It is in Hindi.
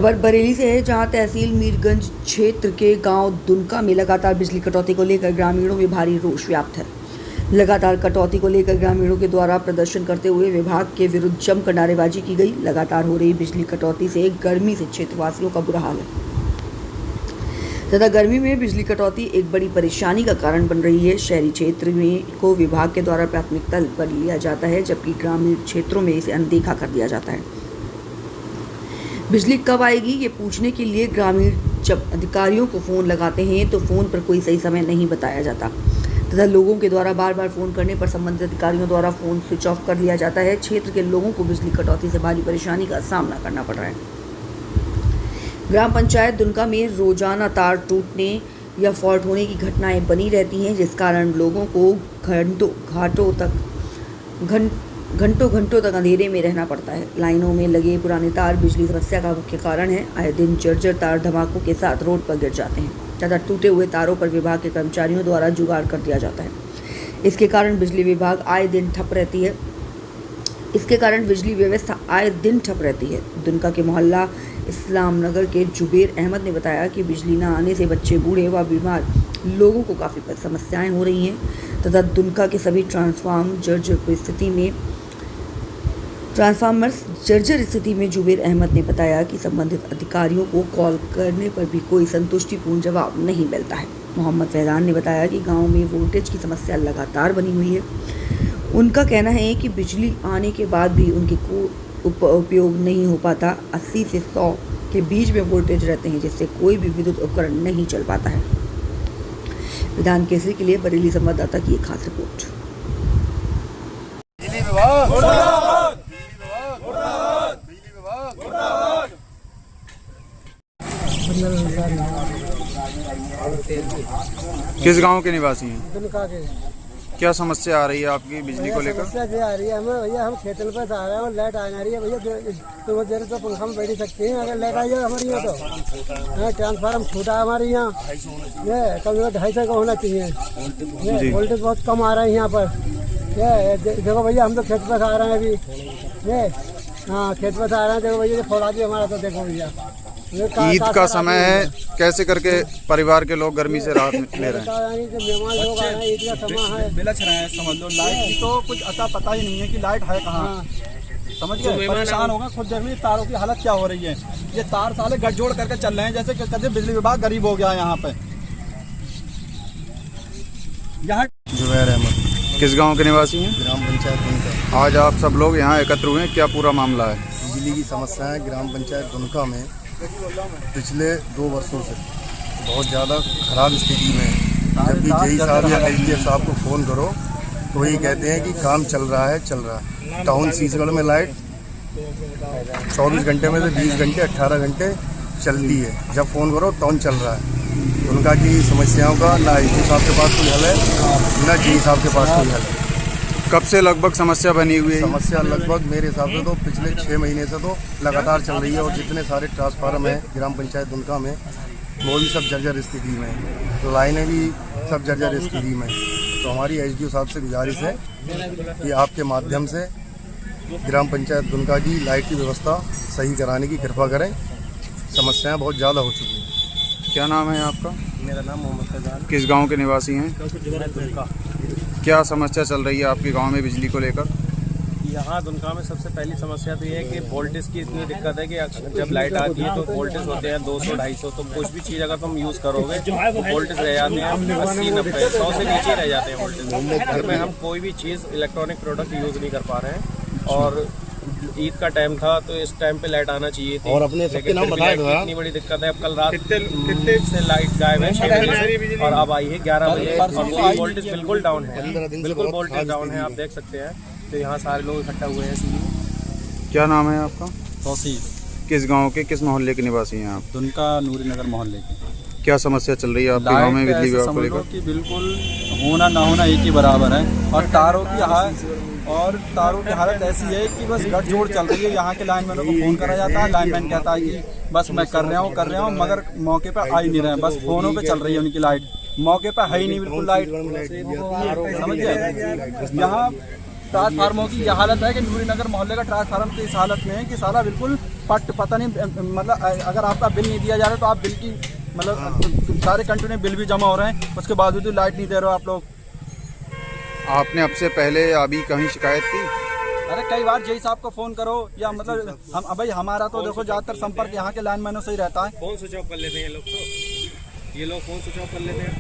खबर बरेली से है, जहां तहसील मीरगंज क्षेत्र के गांव दुनका में लगातार बिजली कटौती को लेकर ग्रामीणों में भारी रोष व्याप्त है। लगातार कटौती को लेकर ग्रामीणों के द्वारा प्रदर्शन करते हुए विभाग के विरुद्ध जमकर नारेबाजी की गई। लगातार हो रही बिजली कटौती से गर्मी से क्षेत्रवासियों का बुरा हाल है तथा गर्मी में बिजली कटौती एक बड़ी परेशानी का कारण बन रही है। शहरी क्षेत्र में को विभाग के द्वारा प्राथमिकता पर लिया जाता है, जबकि ग्रामीण क्षेत्रों में इसे अनदेखा कर दिया जाता है। बिजली कब आएगी ये पूछने के लिए ग्रामीण जब अधिकारियों को फ़ोन लगाते हैं तो फ़ोन पर कोई सही समय नहीं बताया जाता तथा लोगों के द्वारा बार बार फ़ोन करने पर संबंधित अधिकारियों द्वारा फ़ोन स्विच ऑफ कर दिया जाता है। क्षेत्र के लोगों को बिजली कटौती से भारी परेशानी का सामना करना पड़ रहा है। ग्राम पंचायत दुनका में रोजाना तार टूटने या फॉल्ट होने की घटनाएं बनी रहती हैं, जिस कारण लोगों को घंटों तक अंधेरे में रहना पड़ता है। लाइनों में लगे पुराने तार बिजली समस्या का मुख्य कारण है। आए दिन जर्जर तार धमाकों के साथ रोड पर गिर जाते हैं तथा टूटे हुए तारों पर विभाग के कर्मचारियों द्वारा जुगाड़ कर दिया जाता है। इसके कारण बिजली व्यवस्था आए दिन ठप रहती है। दुनका के मोहल्ला इस्लाम नगर के जुबेर अहमद ने बताया कि बिजली न आने से बच्चे, बूढ़े व बीमार लोगों को काफ़ी समस्याएं हो रही हैं तथा दुनका के सभी ट्रांसफार्मर्स जर्जर स्थिति में जुबेर अहमद ने बताया कि संबंधित अधिकारियों को कॉल करने पर भी कोई संतुष्टिपूर्ण जवाब नहीं मिलता है। मोहम्मद फैजान ने बताया कि गांव में वोल्टेज की समस्या लगातार बनी हुई है। उनका कहना है कि बिजली आने के बाद भी उनके उपयोग नहीं हो पाता। 80 से 100 के बीच में वोल्टेज रहते हैं, जिससे कोई भी विद्युत उपकरण नहीं चल पाता है। विधान केसरी के लिए बरेली संवाददाता की एक खास रिपोर्ट। किस गांव के निवासी हैं? दुनका के। क्या समस्या आ रही है आपकी बिजली को लेकर? समस्या क्या आ रही है हमें भैया, हम खेतल पर आ रहे हैं और लाइट आ रही है भैया, तो देर तो पंखा में बैठ सकते हैं। अगर लाइट आ जाए हमारे यहाँ तो ट्रांसफार्मर छूटा है हमारे यहाँ, ये कम से कम 250 का होना चाहिए। ये वोल्टेज बहुत कम आ रहा है यहाँ पर। ये देखो भैया, हम तो खेत पर आ रहे हैं अभी। ये हाँ, खेत पर आ रहे हैं। देखो भैया, फौला भी हमारा, तो देखो भैया ईद का समय है, कैसे करके परिवार के लोग गर्मी से राहत ले रहे हैं? मेहमान लोग आ रहे हैं, ईद का समय है, बिलच रहे हैं। समझ लो, लाइट की तो कुछ अता पता ही नहीं है कि लाइट है कहाँ। समझ गए, परेशान होगा खुद। देखिए तारों की हालत क्या हो रही है। ये तार साले गठजोड़ करके चल रहे हैं, जैसे कहते बिजली विभाग गरीब हो गया यहाँ पे। यहाँ जुबैर अहमद किस गांव के निवासी हैं? ग्राम पंचायत दुनका। आज आप सब लोग यहाँ एकत्र हुए हैं, क्या पूरा मामला है? बिजली की समस्या है ग्राम पंचायत दुनका में पिछले 2 वर्षों से बहुत ज़्यादा खराब स्थिति में है। जब भी जेई साहब या एसडीएम साहब को फ़ोन करो तो ये कहते हैं कि काम चल रहा है। टाउन शीशगढ़ में लाइट 24 घंटे में से 20 घंटे 18 घंटे चलती है। जब फ़ोन करो टाउन चल रहा है। उनका की समस्याओं का ना एसडीएम साहब के पास कोई हल है, ना जेई साहब के पास कोई हल है। कब से लगभग समस्या बनी हुई है? समस्या लगभग मेरे हिसाब से तो पिछले 6 महीने से तो लगातार चल रही है। और जितने सारे ट्रांसफार्मर हैं ग्राम पंचायत दुनका में, वो भी सब जर्जर स्थिति में है। लाइनें भी सब जर्जर स्थिति में। तो हमारी एसडीओ साहब से गुजारिश है कि आपके माध्यम से ग्राम पंचायत दुनका की लाइट की व्यवस्था सही कराने की कृपा करें। समस्याएं बहुत ज़्यादा हो चुकी हैं। क्या नाम है आपका? मेरा नाम मोहम्मद फैजान। किस गांव के निवासी हैं? दुनका। क्या समस्या चल रही है आपके गांव में बिजली को लेकर? यहाँ दुनका में सबसे पहली समस्या तो ये है कि वोल्टेज की इतनी दिक्कत है कि जब लाइट आती है तो वोल्टेज होते हैं 200-250। तो कुछ भी चीज़ अगर तुम यूज़ करोगे तो वोल्टेज रह जाते हैं 80-90, 100 से नीचे रह जाते हैं वोल्टेज। घर में हम कोई भी चीज़ इलेक्ट्रॉनिक प्रोडक्ट यूज़ नहीं कर पा रहे हैं। और ईद का टाइम था तो इस टाइम पे लाइट आना चाहिए थी, और अपने इतनी बड़ी दिक्कत है। अब कल रात कितने से लाइट गायब है 6 बजे और अब आई है 11 बजे और वोल्टेज बिल्कुल डाउन है, बिल्कुल वोल्टेज डाउन है, आप देख सकते हैं। तो यहाँ सारे लोग इकट्ठा हुए हैं। क्या नाम है आपका? तौसीफ। किस गांव के, किस मोहल्ले के निवासी हैं आप? दुनका नूरी नगर मोहल्ले के। क्या समस्या चल रही है आपके गांव में बिजली विभाग को लेकर? कि बिल्कुल होना ना होना एक ही बराबर है। और तारों की हालत ऐसी है कि बस गठजोड़ चल रही है। यहाँ के लाइनमैनों को फ़ोन करा जाता है, लाइनमैन कहता है कि बस मैं कर रहा हूँ, मगर मौके पर आ ही नहीं रहे हैं। बस फ़ोनों पे चल रही है उनकी लाइट, मौके पर है ही नहीं बिल्कुल लाइट। समझ गए, यहाँ ट्रांसफार्मरों की यह हालत है कि नूरी नगर मोहल्ले का ट्रांसफार्मर की इस हालत में है कि साला बिल्कुल पता नहीं, मतलब अगर आपका बिल नहीं दिया जा रहा है तो आप बिल की मतलब सारे कंटिन्यू बिल भी जमा हो रहे हैं, उसके बावजूद लाइट नहीं दे रहे हो आप लोग। आपने अब से पहले अभी कहीं शिकायत की? अरे कई बार जेई साहब को फोन करो या मतलब हम भाई हमारा तो देखो ज़्यादातर संपर्क यहाँ के लाइनमैनों से ही रहता है। फोन स्विच ऑफ कर लेते हैं ये लोग, तो ये लोग फोन स्विच ऑफ कर लेते हैं।